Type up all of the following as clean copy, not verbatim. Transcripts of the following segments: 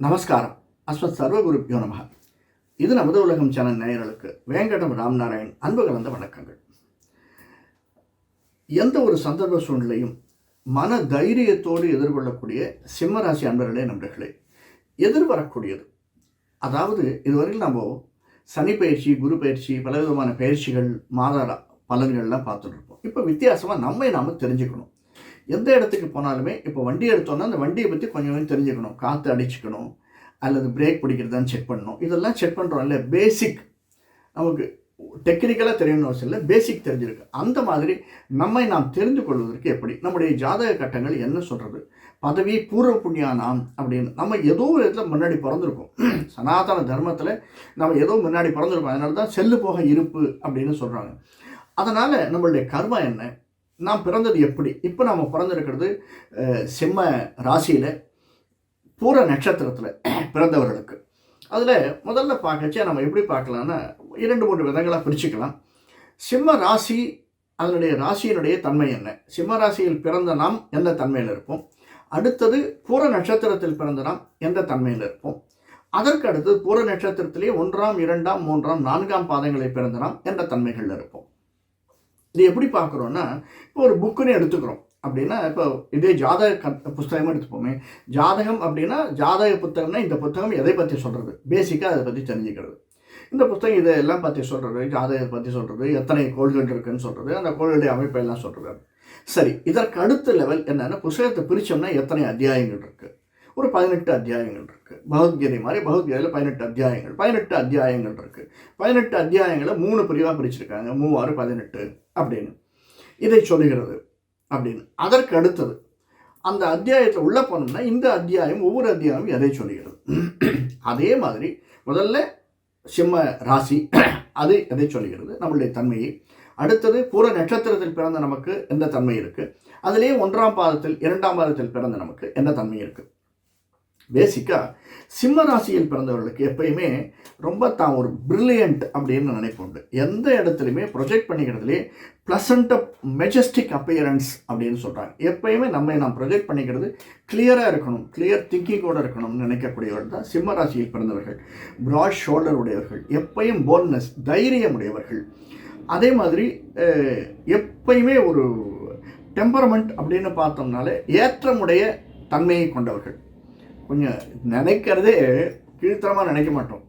நமஸ்காரம். அஸ்மத் சர்வகுருப்யோ நமக. இது நமது உலகம் சேனல் நேயர்களுக்கு வேங்கடம் ராம்நாராயண் அன்பு கலந்த வணக்கங்கள். எந்த ஒரு சந்தர்ப்ப சூழ்நிலையும் மன தைரியத்தோடு எதிர்கொள்ளக்கூடிய சிம்மராசி அன்பர்களே நண்பர்களே எதிர்வரக்கூடியது. அதாவது இதுவரையில் நம்ம சனி பயிற்சி, குரு பயிற்சி, பலவிதமான பயிற்சிகள், மாத பலன்கள்லாம் பார்த்துட்டு இருப்போம். இப்போ வித்தியாசமாக நாம் தெரிஞ்சுக்கணும். எந்த இடத்துக்கு போனாலுமே இப்போ வண்டி எடுத்தோன்னா அந்த வண்டியை பற்றி கொஞ்சம் தெரிஞ்சுக்கணும். காற்று அடிச்சுக்கணும், அல்லது பிரேக் பிடிக்கிறதான்னு செக் பண்ணணும். இதெல்லாம் செக் பண்ணுறோம் இல்லை, பேசிக் நமக்கு டெக்னிக்கலாக தெரியணும்னு அவசியம் இல்லை, பேசிக் தெரிஞ்சிருக்கு. அந்த மாதிரி நாம் தெரிந்து கொள்வதற்கு எப்படி நம்முடைய ஜாதக கட்டங்கள் என்ன சொல்கிறது, பதவி பூர்வ புண்ணியானாம் அப்படின்னு நம்ம ஏதோ ஒரு இடத்துல முன்னாடி பிறந்திருக்கோம். சனாதன தர்மத்தில் நம்ம ஏதோ முன்னாடி பிறந்திருக்கோம். அதனால தான் செல்லு போக இருப்பு அப்படின்னு சொல்கிறாங்க. அதனால் நம்மளுடைய கர்மா என்ன, நாம் பிறந்தது எப்படி. இப்போ நம்ம பிறந்திருக்கிறது சிம்ம ராசியில் பூர நட்சத்திரத்தில் பிறந்தவர்களுக்கு. அதில் முதல்ல பார்க்கச்சே நம்ம எப்படி பார்க்கலான்னா 2-3 விதங்களாக பிரிச்சுக்கலாம். சிம்ம ராசி, அதனுடைய ராசியினுடைய தன்மை என்ன, சிம்ம ராசியில் பிறந்த நாம் எந்த தன்மையில் இருப்போம், அடுத்தது பூர நட்சத்திரத்தில் பிறந்த நாம் எந்த தன்மையில் இருப்போம், அதற்கு அடுத்தது பூர நட்சத்திரத்திலே 1ஆம் 2ஆம் 3ஆம் 4ஆம் பாதங்களை பிறந்த நாம் எந்த தன்மைகளில் இருப்போம். இது எப்படி பார்க்குறோன்னா, இப்போ ஒரு புக்குன்னு எடுத்துக்கிறோம் அப்படின்னா, இப்போ இதே ஜாதக புஸ்தகமாக எடுத்துப்போமே. ஜாதகம் அப்படின்னா ஜாதக புத்தகம்னா இந்த புத்தகம் எதை பற்றி சொல்கிறது, பேசிக்காக அதை பற்றி தெரிஞ்சுக்கிறது. இந்த புத்தகம் இதை எல்லாம் பற்றி சொல்கிறது, ஜாதகத்தை பற்றி சொல்கிறது, எத்தனை கோள்கள் இருக்குதுன்னு சொல்கிறது, அந்த கோள்களுடைய அமைப்பெல்லாம் சொல்கிறது. சரி, இதற்கு அடுத்த லெவல் என்னென்னா, புத்தகத்தை பிரித்தோம்னா எத்தனை அத்தியாயங்கள் இருக்குது. ஒரு 18 அத்தியாயங்கள் இருக்குது. பகவத்கீதை மாதிரி பகவத்கீதையில் 18 அத்தியாயங்கள் 18 அத்தியாயங்கள் இருக்குது. 18 அத்தியாயங்களை 3 பிரிவாக பிரிச்சிருக்காங்க. 3 6 18 அப்படின்னு இதை சொல்லுகிறது அப்படின்னு. அதற்கு அடுத்தது அந்த அத்தியாயத்தில் உள்ள போனோம்னா இந்த அத்தியாயம், ஒவ்வொரு அத்தியாயமும் எதை சொல்லுகிறது. அதே மாதிரி முதல்ல சிம்ம ராசி, அது எதை சொல்லுகிறது, நம்மளுடைய தன்மையை. அடுத்தது பூர நட்சத்திரத்தில் பிறந்த நமக்கு எந்த தன்மை இருக்குது, அதிலேயே 1ஆம் பாதத்தில் 2ஆம் பாதத்தில் பிறந்த நமக்கு என்ன தன்மை இருக்குது. பேசிக்காக சிம்ம ராசியில் பிறந்தவர்களுக்கு எப்பயுமே ரொம்ப தான் ஒரு பிரில்லியண்ட் அப்படின்னு நினைப்புண்டு. எந்த இடத்துலையுமே ப்ரொஜெக்ட் பண்ணிக்கிறதுலே ப்ளசண்ட் அப் மெஜஸ்டிக் அப்பியரன்ஸ் அப்படின்னு சொல்கிறாங்க. எப்பயுமே நாம் ப்ரொஜெக்ட் பண்ணிக்கிறது கிளியராக இருக்கணும், கிளியர் திங்கிங்கோடு இருக்கணும்னு நினைக்கக்கூடியவர்கள் தான் சிம்ம ராசியில் பிறந்தவர்கள். ப்ராட் ஷோல்டர் உடையவர்கள், எப்பயும் போல்ட்னஸ், தைரியம் உடையவர்கள். அதே மாதிரி எப்பயுமே ஒரு டெம்பரமெண்ட் அப்படின்னு பார்த்தோம்னாலே ஏற்றமுடைய தன்மையை கொண்டவர்கள். கொஞ்சம் நினைக்கிறதே கீழ்த்தரமாக நினைக்க மாட்டோம்,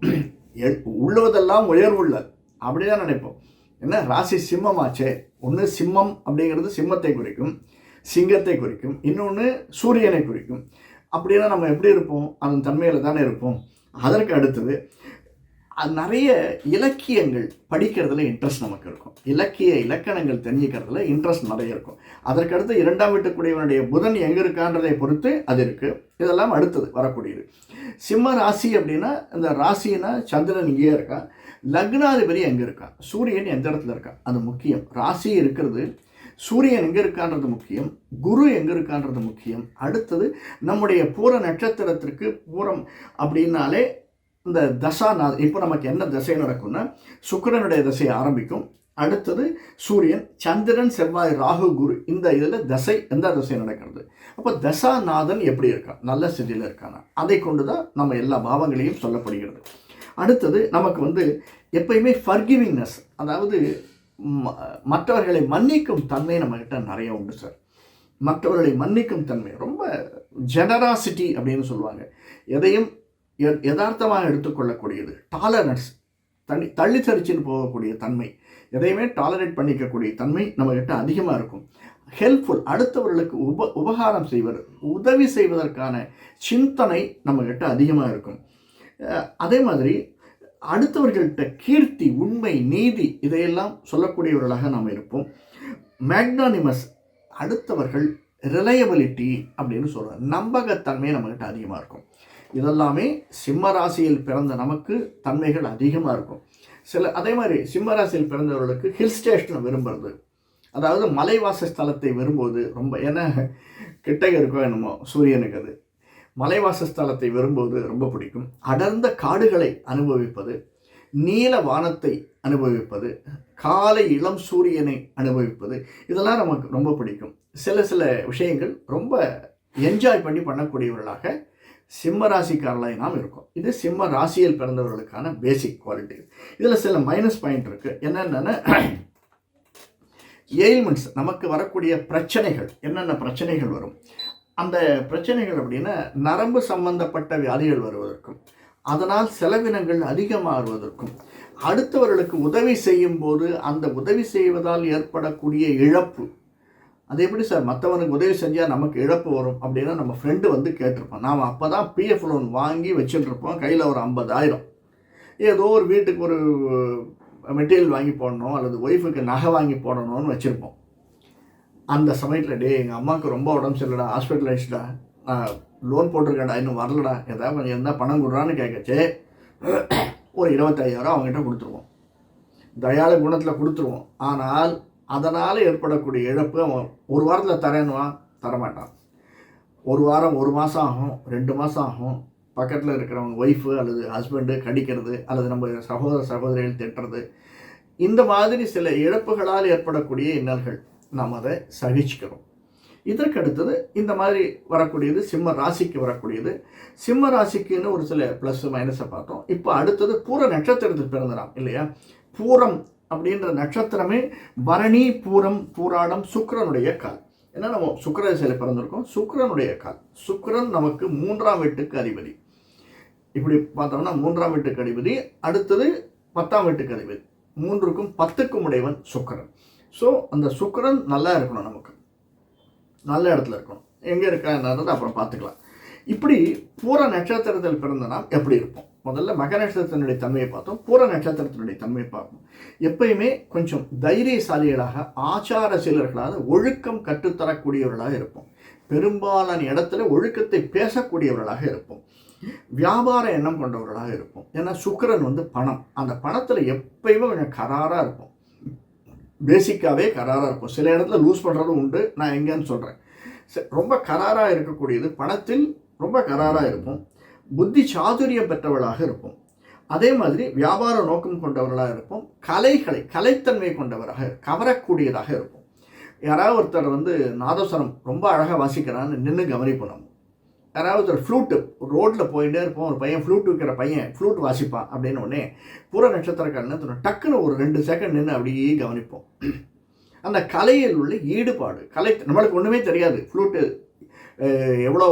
உள்ளதெல்லாம் உயர்வுள்ள அப்படி தான் நினைப்போம். என்ன, ராசி சிம்மமாச்சே. ஒன்று சிம்மம் அப்படிங்கிறது சிம்மத்தை குறிக்கும், சிங்கத்தை குறிக்கும், இன்னொன்று சூரியனை குறிக்கும். அப்படின்னா நம்ம எப்படி இருப்போம், அதன் தன்மையில் தானே இருப்போம். அதற்கு அடுத்தது நிறைய இலக்கியங்கள் படிக்கிறதுல இன்ட்ரெஸ்ட் நமக்கு இருக்கும். இலக்கணங்கள் தெரிஞ்சுக்கிறதுல இன்ட்ரெஸ்ட் நிறைய இருக்கும். அதற்கடுத்து 2ஆம் வீட்டுக்குரியவனுடைய புதன் எங்கே இருக்கான்றதை பொறுத்து அது இருக்குது. இதெல்லாம் அடுத்தது வரக்கூடியது. சிம்ம ராசி அப்படின்னா இந்த ராசினா சந்திரன் இங்கேயே இருக்கா, லக்னாதிபதி எங்கே இருக்கா, சூரியன் எந்த இடத்துல இருக்கா, அது முக்கியம். ராசி இருக்கிறது, சூரியன் எங்கே இருக்கான்றது முக்கியம், குரு எங்கே இருக்கான்றது முக்கியம். அடுத்தது நம்முடைய பூர நட்சத்திரத்திற்கு பூரம் அப்படின்னாலே இந்த தசாநாதன். இப்போ நமக்கு என்ன தசை நடக்கும்னா சுக்கிரனுடைய தசை ஆரம்பிக்கும். அடுத்தது சூரியன், சந்திரன், செவ்வாய், ராகு, குரு, இந்த இதில் தசை, எந்த தசை நடக்கிறது. அப்போ தசாநாதன் எப்படி இருக்கா, நல்ல ஸ்திதியில் இருக்கானா, அதை கொண்டு தான் நம்ம எல்லா பாவங்களையும் சொல்லப்படுகிறது. அடுத்தது நமக்கு எப்பயுமே ஃபர்கிவிங்னஸ், அதாவது மற்றவர்களை மன்னிக்கும் தன்மை நம்மக்கிட்ட நிறைய உண்டு சார். மற்றவர்களை மன்னிக்கும் தன்மை, ரொம்ப ஜெனராசிட்டி அப்படின்னு சொல்லுவாங்க. எதையும் யதார்த்தமாக எடுத்துக்கொள்ளக்கூடியது, டாலரன்ஸ், தள்ளி தரிச்சின்னு போகக்கூடிய தன்மை, எதையுமே டாலரேட் பண்ணிக்கக்கூடிய தன்மை நம்மகிட்ட அதிகமாக இருக்கும். ஹெல்ப்ஃபுல், அடுத்தவர்களுக்கு உபகாரம் செய்வது, உதவி செய்வதற்கான சிந்தனை நம்மகிட்ட அதிகமாக இருக்கும். அதே மாதிரி அடுத்தவர்கள்ட்ட கீர்த்தி, உண்மை, நீதி இதையெல்லாம் சொல்லக்கூடியவர்களாக நாம் இருப்போம். மேக்னானிமஸ், அடுத்தவர்கள் ரிலையபிலிட்டி அப்படின்னு சொல்கிறோம், நம்பகத்தன்மை நம்மகிட்ட அதிகமாக இருக்கும். இதெல்லாமே சிம்ம ராசியில் பிறந்த நமக்கு தன்மைகள் அதிகமாக இருக்கும். அதே மாதிரி சிம்ம ராசியில் பிறந்தவர்களுக்கு ஹில் ஸ்டேஷனை விரும்புறது, அதாவது மலைவாசஸ்தலத்தை விரும்புவது ரொம்ப, ஏன்னா கிட்டக இருக்கோ என்னமோ சூரியனுக்கு அது மலைவாசஸ்தலத்தை விரும்புவது ரொம்ப பிடிக்கும். அடர்ந்த காடுகளை அனுபவிப்பது, நீல வானத்தை அனுபவிப்பது, காலை இளம் சூரியனை அனுபவிப்பது, இதெல்லாம் நமக்கு ரொம்ப பிடிக்கும். சில விஷயங்கள் ரொம்ப என்ஜாய் பண்ணக்கூடியவர்களாக சிம்ம ராசிக்காரர்களாய் நாம் இருக்கோம். இது சிம்ம ராசியில் பிறந்தவர்களுக்கான பேசிக் குவாலிட்டி. இதில் சில மைனஸ் பாயிண்ட் இருக்குது. என்னென்னா எயில்மெண்ட்ஸ், நமக்கு வரக்கூடிய பிரச்சனைகள், என்னென்ன பிரச்சனைகள் வரும், அந்த பிரச்சனைகள் அப்படின்னா நரம்பு சம்பந்தப்பட்ட வியாதிகள் வருவதற்கும், அதனால் செலவினங்கள் அதிகமாகுவதற்கும், அடுத்தவர்களுக்கு உதவி செய்யும் போது அந்த உதவி செய்வதால் ஏற்படக்கூடிய இழப்பு. அது எப்படி சார் மற்றவனுக்கு உதவி செஞ்சால் நமக்கு இழப்பு வரும் அப்படின்னா நம்ம ஃப்ரெண்டு வந்து கேட்டிருப்போம். நாம் அப்போ தான் பிஎஃப் லோன் வாங்கி வச்சுட்டுருப்போம். கையில் ஒரு 50,000, ஏதோ ஒரு வீட்டுக்கு ஒரு மெட்டீரியல் வாங்கி போடணும் அல்லது ஒய்ஃபுக்கு நகை வாங்கி போடணும்னு வச்சுருப்போம். அந்த சமயத்தில் எங்கள் அம்மாவுக்கு ரொம்ப உடம்பு சரியில்லடா, ஹாஸ்பிட்டலைஸ்டா, நான் லோன் போட்டிருக்கேன்டா, இன்னும் வரலடா, ஏதாவது கொஞ்சம் இருந்தால் பணம் கொடுறான்னு கேட்கச்சே ஒரு 25,000 அவங்ககிட்ட கொடுத்துருவோம். தயாள குணத்தில் கொடுத்துருவோம். ஆனால் அதனால் ஏற்படக்கூடிய இழப்பு அவன் ஒரு வாரத்தில் தரேன்னுவான், தரமாட்டான். ஒரு வாரம், ஒரு மாதம் ஆகும், 2 மாதம் ஆகும். பக்கத்தில் இருக்கிறவங்க ஒய்ஃபு அல்லது ஹஸ்பண்டு கடிக்கிறது அல்லது நம்ம சகோதர சகோதரிகள் திட்டுறது, இந்த மாதிரி சில இழப்புகளால் ஏற்படக்கூடிய இன்னல்கள் நாம் அதை சகிச்சுக்கிறோம். இதற்கு அடுத்தது இந்த மாதிரி வரக்கூடியது சிம்ம ராசிக்கு வரக்கூடியது. சிம்ம ராசிக்குன்னு ஒரு சில ப்ளஸ் மைனஸை பார்த்தோம். இப்போ அடுத்தது பூர நட்சத்திரத்தில் பிறந்தலாம் இல்லையா. பூரம் அப்படின்ற நட்சத்திரமே பரணி, பூரம், பூராடம் சுக்கிரனுடைய கால். ஏன்னா நம்ம சுக்கிர திசையில் பிறந்திருக்கோம். சுக்கிரனுடைய கால். சுக்கிரன் நமக்கு 3ஆம் வீட்டுக்கு அதிபதி. இப்படி பார்த்தோம்னா 3ஆம் வீட்டுக்கு அதிபதி, அடுத்தது 10ஆம் வீட்டுக்கு அதிபதி. 3க்கும் 10க்கும் உடையவன் சுக்கிரன். ஸோ அந்த சுக்கிரன் நல்லா இருக்கணும், நமக்கு நல்ல இடத்துல இருக்கணும். எங்கே இருக்கான்றதை அப்புறம் பார்த்துக்கலாம். இப்படி பூர நட்சத்திரத்தில் பிறந்த நாம் எப்படி இருப்போம்? முதல்ல மக நட்சத்திரத்தினுடைய தன்மையை பார்த்தோம். பூர நட்சத்திரத்தினுடைய தன்மையை பார்ப்போம். எப்பயுமே கொஞ்சம் தைரியசாலிகளாக, ஆச்சாரசீலர்களாக, ஒழுக்கம் கற்றுத்தரக்கூடியவர்களாக இருப்போம். பெரும்பாலான இடத்துல ஒழுக்கத்தை பேசக்கூடியவர்களாக இருப்போம். வியாபார எண்ணம் கொண்டவர்களாக இருப்போம். ஏன்னா சுக்கிரன் வந்து பணம், அந்த பணத்தில் எப்பயுமே கொஞ்சம் கராராக இருப்போம். பேசிக்காகவே கராராக இருக்கும். சில இடத்துல லூஸ் பண்ணுறதும் உண்டு, நான் எங்கேன்னு சொல்கிறேன். ரொம்ப கராராக இருக்கக்கூடியது, பணத்தில் ரொம்ப கராராக இருப்போம். புத்தி சாதுரியம் பெற்றவர்களாக இருப்போம். அதே மாதிரி வியாபார நோக்கம் கொண்டவர்களாக இருப்போம். கலைத்தன்மை கொண்டவராக, கவரக்கூடியதாக இருப்போம். யாராவது ஒருத்தர் வந்து நாதஸ்வரம் ரொம்ப அழகாக வாசிக்கிறான்னு நின்று கவனிப்போம். நம்ம யாராவது ஒருத்தர் ஃப்ளூட்டு ரோட்டில் போயிட்டே இருப்போம், ஒரு பையன் ஃப்ளூட் வைக்கிற பையன் ஃப்ளூட் வாசிப்பான் அப்படின்னு உடனே பூர நட்சத்திரக்காரன்னு டக்குன்னு ஒரு 2 செகண்ட் நின்று அப்படியே கவனிப்போம். அந்த கலையில் உள்ள ஈடுபாடு, நம்மளுக்கு ஒன்றுமே தெரியாது. ஃப்ளூட்டு எவ்வளோ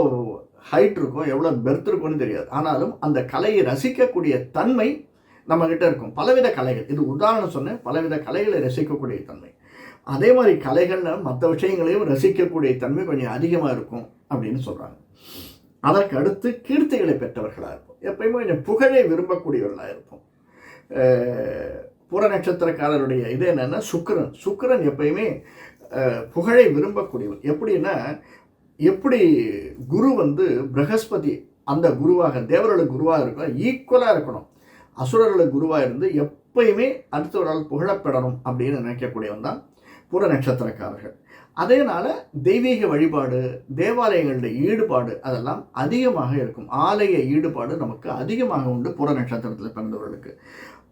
ஹைட் இருக்கும், எவ்வளோ பெர்த் இருக்கும்னு தெரியாது. ஆனாலும் அந்த கலையை ரசிக்கக்கூடிய தன்மை நம்மக்கிட்ட இருக்கும். பலவித கலைகள், இது உதாரணம் சொன்னேன், பலவித கலைகளை ரசிக்கக்கூடிய தன்மை. அதே மாதிரி கலைகள்னு மற்ற விஷயங்களையும் ரசிக்கக்கூடிய தன்மை கொஞ்சம் அதிகமாக இருக்கும் அப்படின்னு சொல்கிறாங்க. அதற்கு அடுத்து கீர்த்திகளை பெற்றவர்களாக இருப்போம். எப்பயுமே கொஞ்சம் புகழை விரும்பக்கூடியவர்களாக இருப்போம். புற நட்சத்திரக்காரருடைய இது என்னென்னா சுக்கிரன் எப்பயுமே புகழை விரும்பக்கூடியவர். எப்படின்னா, எப்படி குரு வந்து பிரகஸ்பதி அந்த குருவாக, தேவர்களுக்கு குருவாக இருக்கணும், ஈக்குவலாக இருக்கணும். அசுரர்களுக்கு குருவாக இருந்து எப்பயுமே அடுத்தவரால் புகழப்படணும் அப்படின்னு நினைக்கக்கூடியவன் தான் புற நட்சத்திரக்காரர்கள். அதேனால தெய்வீக வழிபாடு, தேவாலயங்களுடைய ஈடுபாடு அதெல்லாம் அதிகமாக இருக்கும். ஆலய ஈடுபாடு நமக்கு அதிகமாக உண்டு. புற நட்சத்திரத்தில் பிறந்தவர்களுக்கு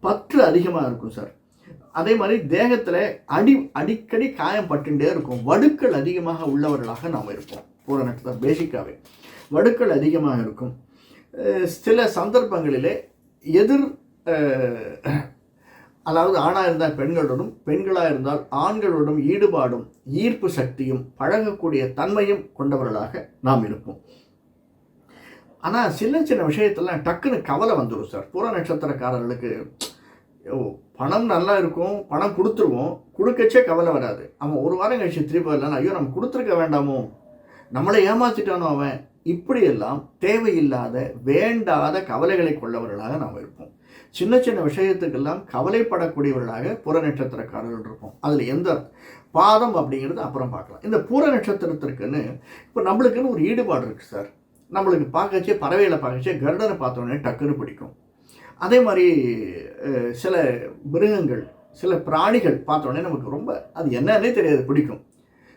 பற்று அதிகமாக இருக்கும் சார். அதே மாதிரி தேகத்தில் அடிக்கடி காயம் பட்டுட்டே இருக்கும். வடுக்கள் அதிகமாக உள்ளவர்களாக நாம் இருப்போம். பூர நட்சத்திரம் பேசிக்காகவே வடுக்கள் அதிகமாக இருக்கும். சில சந்தர்ப்பங்களிலே அதாவது ஆணாக இருந்தால் பெண்களுடனும், பெண்களாக இருந்தால் ஆண்களோடும் ஈடுபாடும், ஈர்ப்பு சக்தியும், பழகக்கூடிய தன்மையும் கொண்டவர்களாக நாம் இருப்போம். ஆனால் சின்ன சின்ன விஷயத்தெல்லாம் டக்குன்னு கவலை வந்துடும் சார். பூர நட்சத்திரக்காரர்களுக்கு பணம் நல்லா இருக்கும், பணம் கொடுத்துருவோம், கொடுக்கச்சே கவலை வராது. அவன் ஒரு வாரம் கழிச்சு திருப்பி வரலன்னா, ஐயோ நம்ம கொடுத்துருக்க வேண்டாமோ, நம்மளை ஏமாற்றிட்டானோ அவன், இப்படியெல்லாம் தேவையில்லாத வேண்டாத கவலைகளை கொள்ளவர்களாக நாம் இருப்போம். சின்ன சின்ன விஷயத்துக்கெல்லாம் கவலைப்படக்கூடியவர்களாக புற நட்சத்திரக்காரர்கள் இருப்போம். அதில் எந்த பாதம் அப்படிங்கிறது அப்புறம் பார்க்கலாம். இந்த பூர நட்சத்திரத்திற்குன்னு இப்போ நம்மளுக்குன்னு ஒரு ஈடுபாடு இருக்குது சார். நம்மளுக்கு பார்க்கச்சே, பறவைகளை பார்க்கச்சே, கருடனை பார்த்தோன்னே டக்குன்னு பிடிக்கும். அதே மாதிரி சில மிருகங்கள், சில பிராணிகள் பார்த்தோன்னே நமக்கு ரொம்ப, அது என்னன்னே தெரியாது, பிடிக்கும்.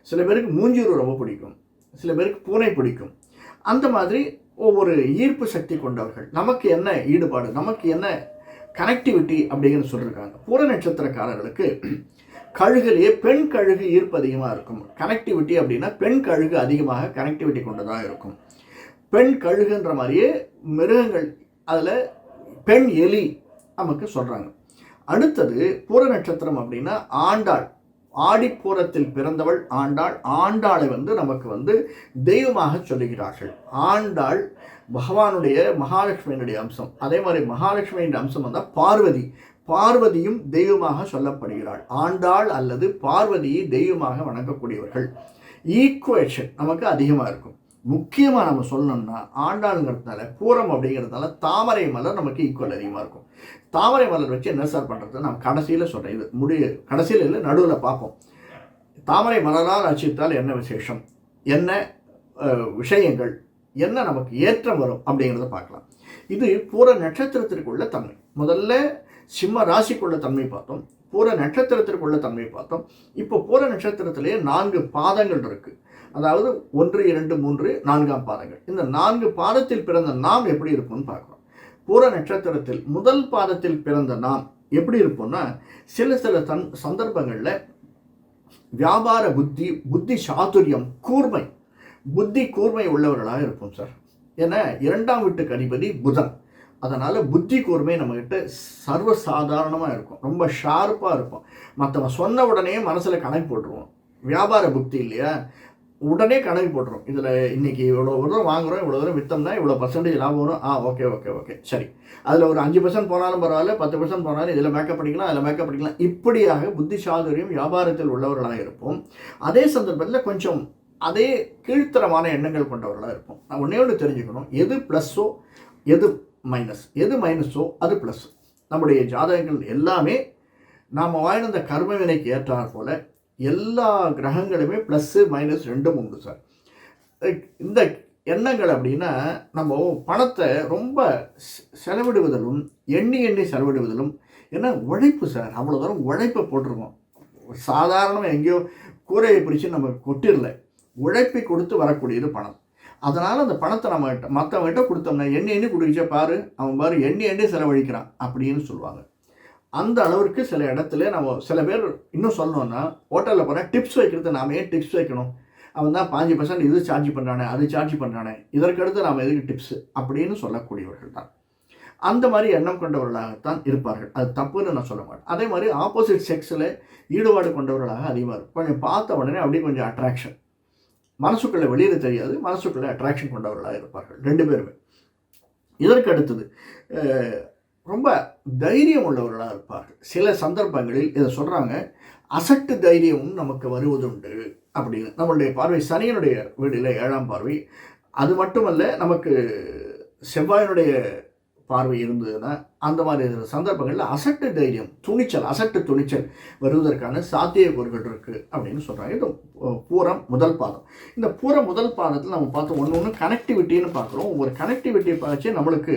சில பேருக்கு மூஞ்சூர் ரொம்ப பிடிக்கும், சில பேருக்கு பூனை பிடிக்கும். அந்த மாதிரி ஒவ்வொரு ஈர்ப்பு சக்தி கொண்டவர்கள். நமக்கு என்ன ஈடுபாடு, நமக்கு என்ன கனெக்டிவிட்டி அப்படிங்கிறது சொல்லியிருக்காங்க. பூர நட்சத்திரக்காரர்களுக்கு கழுகுலேயே பெண் கழுகு ஈர்ப்பு அதிகமாக இருக்கும். கனெக்டிவிட்டி அப்படின்னா பெண் கழுகு அதிகமாக கனெக்டிவிட்டி கொண்டதாக இருக்கும். பெண் கழுகுன்ற மாதிரியே மிருகங்கள், அதில் பெண் எலி நமக்கு சொல்கிறாங்க. அடுத்தது பூர நட்சத்திரம் அப்படின்னா ஆண்டாள், ஆடிப்பூரத்தில் பிறந்தவள் ஆண்டாள். ஆண்டாளை நமக்கு தெய்வமாக சொல்லுகிறார்கள். ஆண்டாள் பகவானுடைய மகாலட்சுமியினுடைய அம்சம். அதே மாதிரி மகாலட்சுமியின் அம்சம் பார்வதி. பார்வதியும் தெய்வமாக சொல்லப்படுகிறாள். ஆண்டாள் அல்லது பார்வதியை தெய்வமாக வணங்கக்கூடியவர்கள். ஈக்குவேஷன் நமக்கு அதிகமாக இருக்கும். முக்கியமாக நம்ம சொல்லணும்னா ஆண்டாளுங்கிறதுனால, பூரம் அப்படிங்கிறதுனால தாமரை மலர் நமக்கு ஈக்குவல் அதிகமாக இருக்கும். தாமரை மலர் வச்சு என்ன சார் பண்ணுறது, நான் கடைசியில் சொல்கிறேன். இது கடைசியில் இல்லை, நடுவில் பார்ப்போம். தாமரை மலரால் அச்சித்தால் என்ன விசேஷம், என்ன விஷயங்கள், என்ன நமக்கு ஏற்றம் வரும் அப்படிங்கிறத பார்க்கலாம். இது பூர நட்சத்திரத்திற்குள்ள தன்மை. முதல்ல சிம்ம ராசிக்குள்ள தன்மை பார்த்தோம், பூர நட்சத்திரத்திற்குள்ள தன்மை பார்த்தோம். இப்போ பூர நட்சத்திரத்திலேயே 4 பாதங்கள் இருக்குது. அதாவது 1, 2, 3, 4ஆம் பாதங்கள். இந்த 4 பாதத்தில் பிறந்த நாம் எப்படி இருக்கும்னு பார்க்குறோம். பூர நட்சத்திரத்தில் முதல் பாதத்தில் பிறந்த நாம் எப்படி இருப்போம்னா, சில சந்தர்ப்பங்களில் வியாபார புத்தி சாதுரியம், கூர்மை, புத்தி கூர்மை உள்ளவர்களாக இருப்போம் சார். ஏன்னா 2ஆம் வீட்டுக்கு அதிபதி புதன். அதனால் புத்தி கூர்மை நம்மக்கிட்ட சர்வசாதாரணமாக இருக்கும். ரொம்ப ஷார்ப்பாக இருக்கும். மற்றவன் சொன்ன உடனே மனசில் கணக்கு போட்டுருவோம். வியாபார புத்தி இல்லையா, உடனே கணக்கு போட்டுரும். இதில் இன்றைக்கி இவ்வளோ தூரம் வாங்குகிறோம், இவ்வளோ தூரம் விற்றோம்னா இவ்வளோ பர்சன்டேஜ் லாபம் வரும். ஓகே சரி, அதில் ஒரு 5% போனாலும் பரவாயில்ல, 10% போனாலும் இதில் மேக்கப் பண்ணிக்கலாம், அதில் மேக்கப் பண்ணிக்கலாம். இப்படியாக புத்தி சாதுரியம் வியாபாரத்தில் உள்ளவர்களாக இருப்போம். அதே சந்தர்ப்பத்தில் கொஞ்சம் அதே கீழ்த்தரமான எண்ணங்கள் கொண்டவர்களாக இருப்போம். நான் ஒன்று தெரிஞ்சுக்கணும், எது ப்ளஸ்ஸோ எது மைனஸ், எது மைனஸோ அது ப்ளஸ். நம்முடைய ஜாதகங்கள் எல்லாமே நாம் வாழ்ந்த கர்ம வினைக்கு ஏற்றாற் போல் எல்லா கிரகங்களுமே ப்ளஸ்ஸு மைனஸ் 2 உண்டு சார். இந்த எண்ணங்கள் அப்படின்னா நம்ம பணத்தை ரொம்ப செலவிடுவதிலும் எண்ணி செலவிடுவதிலும், ஏன்னா உழைப்பு சார், அவ்வளோ தூரம் உழைப்பை போட்டிருக்கோம். சாதாரணமாக எங்கேயோ கூரையை பிரித்து நம்ம கொட்டிடல, உழைப்பை கொடுத்து வரக்கூடியது பணம். அதனால் அந்த பணத்தை நம்மகிட்ட மற்றவங்ககிட்ட கொடுத்தோம்னா எண்ணி குடிச்சா பாரு, அவன் பாரு எண்ணி செலவழிக்கிறான் அப்படின்னு சொல்லுவாங்க. அந்த அளவிற்கு சில இடத்துல நம்ம சில பேர் இன்னும் சொல்லணும்னா, ஹோட்டலில் போனால் டிப்ஸ் வைக்கிறது, நாம் ஏன் டிப்ஸ் வைக்கணும், அவன் தான் 5% இது சார்ஜ் பண்ணுறானே, அது சார்ஜ் பண்ணுறானே, இதற்கடுத்து நாம் எதுக்கு டிப்ஸு அப்படின்னு சொல்லக்கூடியவர்கள் தான். அந்த மாதிரி எண்ணம் கொண்டவர்களாகத்தான் இருப்பார்கள். அது தப்புன்னு நான் சொல்ல மாட்டேன். அதே மாதிரி ஆப்போசிட் செக்ஸில் ஈடுபாடு கொண்டவர்களாக அதிகமாக இருக்கும். கொஞ்சம் பார்த்த உடனே அப்படியே கொஞ்சம் அட்ராக்ஷன், மனசுக்குள்ளே வெளியில் தெரியாது, மனசுக்குள்ளே அட்ராக்ஷன் கொண்டவர்களாக இருப்பார்கள் 2 பேருமே. இதற்கு அடுத்தது ரொம்ப தைரியம் உள்ளவர்களாக இருப்பார்கள். சில சந்தர்ப்பங்களில் இதை சொல்கிறாங்க, அசட்டு தைரியமும் நமக்கு வருவதுண்டு அப்படின்னு. நம்மளுடைய பார்வை சனியனுடைய வீடில் 7ஆம் பார்வை. அது மட்டுமல்ல, நமக்கு செவ்வாயினுடைய பார்வை இருந்ததுன்னா அந்த மாதிரி சந்தர்ப்பங்களில் அசட்டு தைரியம், அசட்டு துணிச்சல் வருவதற்கான சாத்தியக்கூறுகள் இருக்குது அப்படின்னு சொல்கிறாங்க. இது பூரம் முதல் பாதம். இந்த பூரம் முதல் பாதத்தில் நம்ம பார்த்தோம் ஒன்று கனெக்டிவிட்டின்னு பார்க்குறோம். ஒரு கனெக்டிவிட்டியை பார்த்து நம்மளுக்கு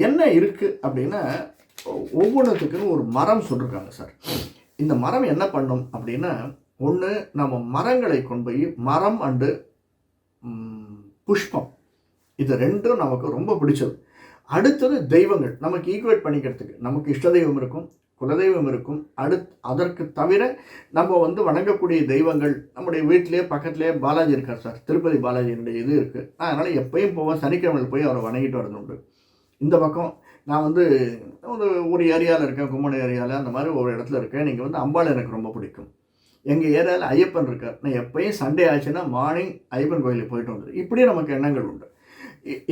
என்ன இருக்குது அப்படின்னா, ஒவ்வொன்றுத்துக்குன்னு ஒரு மரம் சொல்லியிருக்காங்க சார். இந்த மரம் என்ன பண்ணும் அப்படின்னா, ஒன்று நம்ம மரங்களை கொண்டு போய் மரம் அண்டு புஷ்பம், இது 2ம் நமக்கு ரொம்ப பிடிச்சது. அடுத்தது தெய்வங்கள் நமக்கு ஈக்குவேட் பண்ணிக்கிறதுக்கு, நமக்கு இஷ்ட தெய்வம் இருக்கும், குலதெய்வம் இருக்கும். அதற்கு தவிர நம்ம வணங்கக்கூடிய தெய்வங்கள் நம்முடைய வீட்டிலே பக்கத்துலேயே பாலாஜி இருக்கார் சார், திருப்பதி பாலாஜியினுடைய இது இருக்குது. நான் அதனால் எப்பயும் போவேன், சனிக்கிழமையில் போய் அவரை வணங்கிட்டு வரது உண்டு. இந்த பக்கம் நான் ஒரு ஏரியாவில் இருக்கேன், கும்பகோணம் ஏரியாவில், அந்த மாதிரி ஒரு இடத்துல இருக்கேன். நீங்கள் அம்பாள் எனக்கு ரொம்ப பிடிக்கும். எங்கள் ஏரியாவில் ஐயப்பன் இருக்கார், நான் எப்பயும் சண்டே ஆச்சுன்னா மார்னிங் ஐயப்பன் கோயிலுக்கு போயிட்டு வந்துடு. இப்படியே நமக்கு எண்ணங்கள் உண்டு.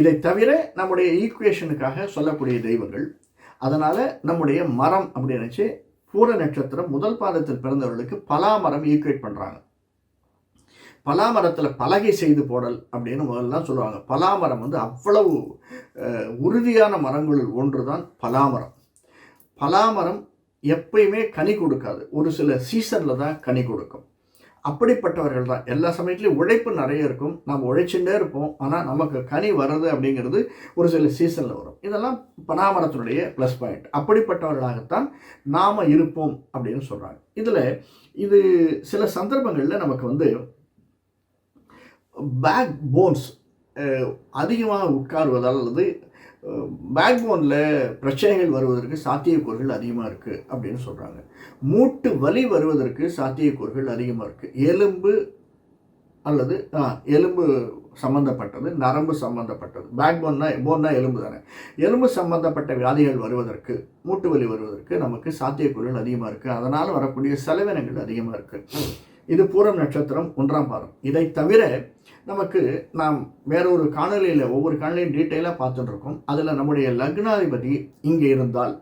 இதை தவிர நம்முடைய ஈக்குவேஷனுக்காக சொல்லக்கூடிய தெய்வங்கள். அதனால் நம்முடைய மரம் அப்படின்னு பூர நட்சத்திரம் முதல் பாதத்தில் பிறந்தவர்களுக்கு பலாமரம் ஈக்குவேட் பண்ணுறாங்க. பலாமரத்தில் பலகை செய்து போடல் அப்படின்னு முதல்லாம் சொல்லுவாங்க. பலாமரம் அவ்வளவு உறுதியான மரங்களில் ஒன்று தான் பலாமரம். பலாமரம் எப்பயுமே கனி கொடுக்காது, ஒரு சில சீசனில் தான் கனி கொடுக்கும். அப்படிப்பட்டவர்கள் தான். எல்லா சமயத்துலையும் உழைப்பு நிறைய இருக்கும், நம்ம உழைச்சுட்டே இருப்போம், ஆனால் நமக்கு கனி வர்றது அப்படிங்கிறது ஒரு சில சீசனில் வரும். இதெல்லாம் பனாமரத்தினுடைய ப்ளஸ் பாயிண்ட். அப்படிப்பட்டவர்களாகத்தான் நாம் இருப்போம் அப்படின்னு சொல்கிறாங்க. இது சில சந்தர்ப்பங்களில் நமக்கு பேக் போன்ஸ் அதிகமாக உட்காருவதால் அல்லது பேக் போனில் பிரச்சனைகள் வருவதற்கு சாத்தியக்கூறுகள் அதிகமாக இருக்குது அப்படின்னு சொல்கிறாங்க. மூட்டு வலி வருவதற்கு சாத்தியக்கூறுகள் அதிகமாக இருக்குது. எலும்பு சம்மந்தப்பட்டது, நரம்பு சம்மந்தப்பட்டது. பேக் போன்னா எலும்பு தானே. எலும்பு சம்மந்தப்பட்ட வியாதிகள் வருவதற்கு, மூட்டு வலி வருவதற்கு நமக்கு சாத்தியக்கூறுகள் அதிகமாக இருக்குது. அதனால் வரக்கூடிய செலவினங்கள் அதிகமாக இருக்குது. இது பூரம் நட்சத்திரம் 1ஆம் பாதம். இதை தவிர நமக்கு நாம் வேறொரு காணொலியில் ஒவ்வொரு காணொலியும் டீட்டெயிலாக பார்த்துட்டு இருக்கோம். அதில் நம்முடைய லக்னாதிபதி இங்கே இருந்தால்,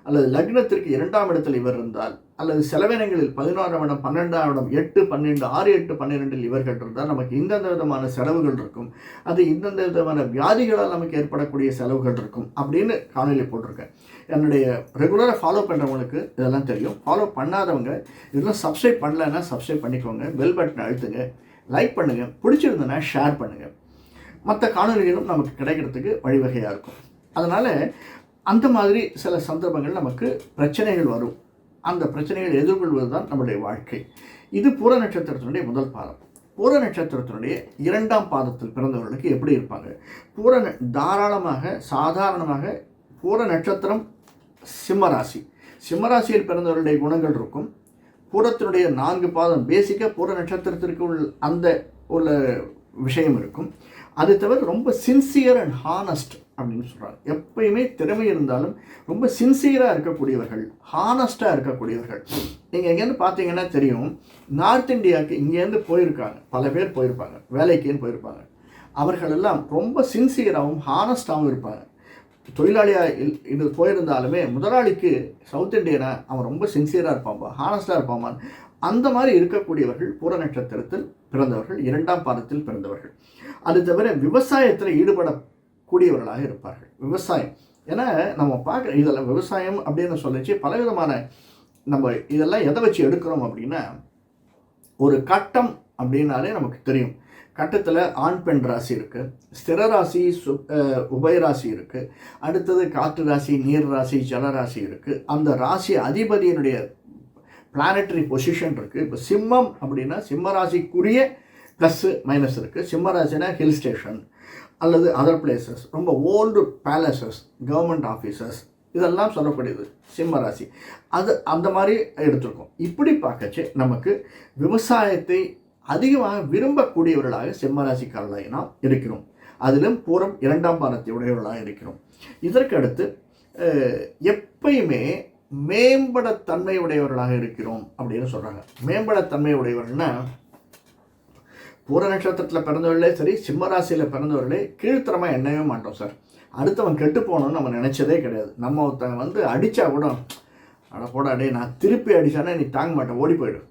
அல்லது லக்னத்திற்கு 2ஆம் இடத்தில் இவர் இருந்தால், அல்லது செலவினங்களில் 11ஆம் இடம், 12ஆம் இடம், 8, 12, 6, 8, 12 இவர்கள் இருந்தால் நமக்கு இந்தந்த விதமான செலவுகள் இருக்கும். அது இந்தந்த விதமான வியாதிகளால் நமக்கு ஏற்படக்கூடிய செலவுகள் இருக்கும் அப்படின்னு காணொலி போட்டிருக்கேன். என்னுடைய ரெகுலராக ஃபாலோ பண்ணுறவங்களுக்கு இதெல்லாம் தெரியும். ஃபாலோ பண்ணாதவங்க இதெல்லாம் சப்ஸ்கிரைப் பண்ணலைன்னா சப்ஸ்கிரைப் பண்ணிக்கோங்க. பெல் பட்டனை அழுத்துங்க, லைக் பண்ணுங்கள், பிடிச்சிருந்ததுன்னா ஷேர் பண்ணுங்கள். மற்ற காணொலிகளும் நமக்கு கிடைக்கிறதுக்கு வழிவகையாக இருக்கும். அதனால் அந்த மாதிரி சில சந்தர்ப்பங்கள் நமக்கு பிரச்சனைகள் வரும். அந்த பிரச்சனைகளை எதிர்கொள்வது தான் நம்முடைய வாழ்க்கை. இது பூர நட்சத்திரத்தினுடைய முதல் பாதம். பூர நட்சத்திரத்தினுடைய 2ஆம் பாதத்தில் பிறந்தவர்களுக்கு எப்படி இருப்பாங்க? தாராளமாக சாதாரணமாக பூர நட்சத்திரம் சிம்மராசி. சிம்மராசியில் பிறந்தவர்களுடைய குணங்கள் இருக்கும். பூரத்தினுடைய 4 பாதம் பேசிக்காக பூர நட்சத்திரத்திற்கு அந்த உள்ள விஷயம் இருக்கும். அது தவிர ரொம்ப சின்சியர் அண்ட் ஹானஸ்ட் அப்படின்னு சொல்கிறாங்க. எப்பயுமே திறமை இருந்தாலும் ரொம்ப சின்சியராக இருக்கக்கூடியவர்கள், ஹானஸ்டாக இருக்கக்கூடியவர்கள். நீங்கள் எங்கேருந்து பார்த்தீங்கன்னா தெரியும், நார்த் இந்தியாவுக்கு இங்கேருந்து போயிருக்காங்க, பல பேர் போயிருப்பாங்க, வேலைக்குன்னு போயிருப்பாங்க. அவர்களெல்லாம் ரொம்ப சின்சியராகவும் ஹானஸ்டாகவும் இருப்பாங்க. தொழிலாளியாக இது போயிருந்தாலுமே முதலாளிக்கு சவுத் இந்தியனா அவன் ரொம்ப சின்சியராக இருப்பான்பா, ஹானஸ்டாக இருப்பான். அந்த மாதிரி இருக்கக்கூடியவர்கள் பூர நட்சத்திரத்தில் பிறந்தவர்கள், 2ஆம் பாதத்தில் பிறந்தவர்கள். அது தவிர விவசாயத்தில் ஈடுபடக்கூடியவர்களாக இருப்பார்கள். விவசாயம் ஏன்னா நம்ம பார்க்குற இதெல்லாம் விவசாயம் அப்படின்னு சொல்லிச்சு பலவிதமான நம்ம இதெல்லாம் எதை வச்சு எடுக்கிறோம் அப்படின்னா, ஒரு கட்டம் அப்படின்னாலே நமக்கு தெரியும். கட்டத்தில் ஆண் பெண் ராசி இருக்குது, ஸ்திர ராசி, உபயராசி இருக்குது, அடுத்தது காற்று ராசி, நீர் ராசி, ஜலராசி இருக்குது. அந்த ராசி அதிபதியினுடைய பிளானட்டரி பொசிஷன் இருக்குது. இப்போ சிம்மம் அப்படின்னா சிம்ம ராசிக்குரிய ப்ளஸ்ஸு மைனஸ் இருக்குது. சிம்ம ராசினா ஹில் ஸ்டேஷன் அல்லது அதர் பிளேசஸ், ரொம்ப ஓல்டு பேலசஸ், கவர்மெண்ட் ஆஃபீஸஸ், இதெல்லாம் சொல்லக்கூடியது சிம்ம ராசி. அது அந்த மாதிரி எடுத்துருக்கோம். இப்படி பார்க்கச்சு நமக்கு விவசாயத்தை அதிகமாக விரும்பக்கூடியவர்களாக சிம்ம ராசிக்காரர்களாக நாம் இருக்கிறோம். அதிலும் பூரம் 2ஆம் பாதத்தை உடையவர்களாக இருக்கிறோம். இதற்கு அடுத்து எப்பயுமே மேம்படத்தன்மை உடையவர்களாக இருக்கிறோம் அப்படின்னு சொல்கிறாங்க. மேம்படத்தன்மை உடையவர்கள்னா பூர நட்சத்திரத்தில் பிறந்தவர்களே சரி, சிம்ம ராசியில் பிறந்தவர்களே கீழ்த்தரமாக எண்ணவே மாட்டோம் சார். அடுத்தவன் கெட்டு போகணும்னு நம்ம நினச்சதே கிடையாது. நம்ம ஒருத்தவங்க அடித்தா கூட அட போடா டே, நான் திருப்பி அடித்தானே நீ தாங்க மாட்டேன், ஓடி போயிடும்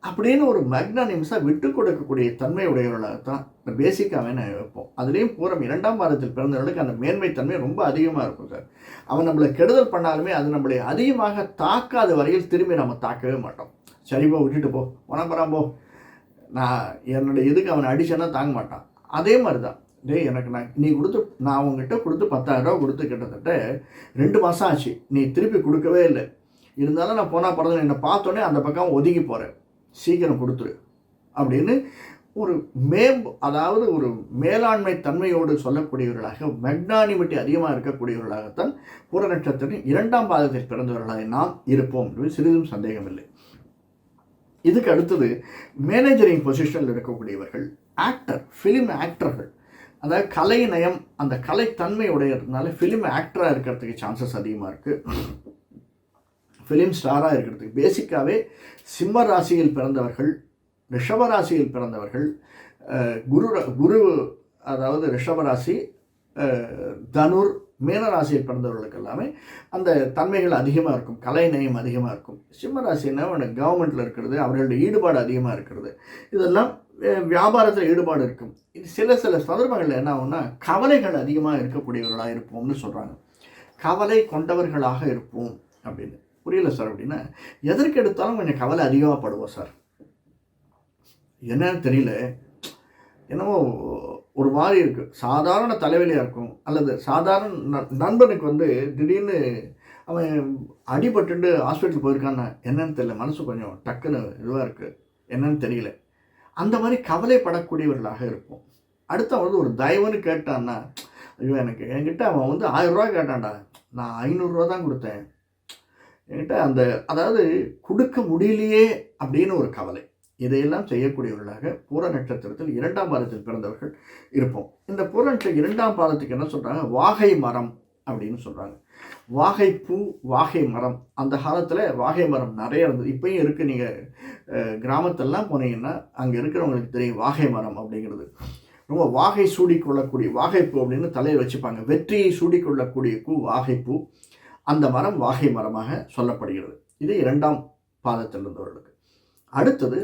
அப்படின்னு ஒரு மேக்னானிமஸாக விட்டு கொடுக்கக்கூடிய தன்மை உடையவர்களாகத்தான் பேசிக்காகவே நான் வைப்போம். அதுலேயும் பூரம் 2ஆம் பாதத்தில் பிறந்தவர்களுக்கு அந்த மேன்மைத்தன்மை ரொம்ப அதிகமாக இருக்கும் சார். அவன் நம்மளை கெடுதல் பண்ணாலுமே அது நம்மளை அதிகமாக தாக்காத வரையில் திரும்பி நம்ம தாக்கவே மாட்டோம். சரிப்போ விட்டுட்டு போ, உனப்பறான் போ, நான் என்னுடைய இதுக்கு அவனை அடிச்சேன்னா தாங்க மாட்டான். அதே மாதிரி தான் டேய், எனக்கு நான் உங்ககிட்ட கொடுத்து 10,000 ரூபா கொடுத்து கிட்டத்தட்ட 2 மாதம் ஆச்சு, நீ திருப்பி கொடுக்கவே இல்லை. இருந்தாலும் நான் போனால் படத்தில் என்னை பார்த்தோன்னே அந்த பக்கம் ஒதுங்கி போகிறேன், சீக்கிரம் கொடுத்துரு அப்படின்னு ஒரு அதாவது ஒரு மேலாண்மை தன்மையோடு சொல்லக்கூடியவர்களாக, மெக்னானிமிட்டி அதிகமாக இருக்கக்கூடியவர்களாகத்தான் பூர நட்சத்திரம் 2ஆம் பாதத்தில் பிறந்தவர்களாக நாம் இருப்போம் என்பது சிறிதும் சந்தேகமில்லை. இதுக்கு அடுத்தது மேனேஜரிங் பொசிஷனில் இருக்கக்கூடியவர்கள், ஆக்டர், ஃபிலிம் ஆக்டர்கள். அதாவது கலை நயம், அந்த கலைத்தன்மை உடையதுனால ஃபிலிம் ஆக்டராக இருக்கிறதுக்கு சான்சஸ் அதிகமாக இருக்குது. ஃபிலிம் ஸ்டாராக இருக்கிறதுக்கு பேசிக்காகவே சிம்ம ராசியில் பிறந்தவர்கள், ரிஷபராசியில் பிறந்தவர்கள், குரு அதாவது ரிஷபராசி, தனுர், மீனராசியில் பிறந்தவர்களுக்கு எல்லாமே அந்த தன்மைகள் அதிகமாக இருக்கும், கலை நயம் அதிகமாக இருக்கும். சிம்ம ராசின்னா கவர்மெண்ட்டில் இருக்கிறது, அவர்களுடைய ஈடுபாடு அதிகமாக இருக்கிறது, இதெல்லாம் வியாபாரத்தில் ஈடுபாடு இருக்கும். இது சில சந்தர்ப்பங்களில் என்ன ஆகும்னா கவலைகள் அதிகமாக இருக்கக்கூடியவர்களாக இருப்போம்னு சொல்கிறாங்க. கவலை கொண்டவர்களாக இருப்போம் அப்படின்னு. புரியல சார் அப்படின்னா, எதற்கு எடுத்தாலும் கொஞ்சம் கவலை அதிகமாக படுவோம் சார். என்னன்னு தெரியல, என்னமோ ஒரு மாதிரி இருக்குது. சாதாரண தலைவலியாக இருக்கும், அல்லது சாதாரண நண்பனுக்கு திடீர்னு அவன் அடிபட்டு ஹாஸ்பிட்டல் போயிருக்கான்னா என்னன்னு தெரியல, மனசு கொஞ்சம் டக்குன்னு இதுவாக இருக்குது, என்னன்னு தெரியல. அந்த மாதிரி கவலைப்படக்கூடியவர்களாக இருப்போம். அடுத்த ஒரு தயவுன்னு கேட்டான்னா, ஐயோ என்கிட்ட அவன் 1000 ரூபா கேட்டான்டா, நான் 500 ரூபா தான் கொடுத்தேன், என்கிட்ட அதாவது கொடுக்க முடியலையே அப்படின்னு ஒரு கவலை. இதையெல்லாம் செய்யக்கூடியவர்களாக பூர நட்சத்திரத்தில் 2ஆம் பாதத்தில் பிறந்தவர்கள் இருப்போம். இந்த பூர நட்சத்திரம் 2ஆம் பாதத்துக்கு என்ன சொல்கிறாங்க, வாகை மரம் அப்படின்னு சொல்கிறாங்க. வாகை பூ, வாகை மரம். அந்த காலத்தில் வாகை மரம் நிறைய இருந்தது, இப்பயும் இருக்குது. நீங்கள் கிராமத்திலலாம் போனீங்கன்னா அங்கே இருக்கிறவங்களுக்கு தெரியும் வாகை மரம் அப்படிங்கிறது. ரொம்ப வாகை சூடிக்கொள்ளக்கூடிய வாகைப்பூ அப்படின்னு தலையில் வச்சுப்பாங்க. வெற்றியை சூடிக்கொள்ளக்கூடிய பூ வாகைப்பூ. அந்த மரம் வாகை மரமாக சொல்லப்படுகிறது. இது 2ஆம் பாதத்தில் இருந்தவர்களுக்கு. அடுத்தது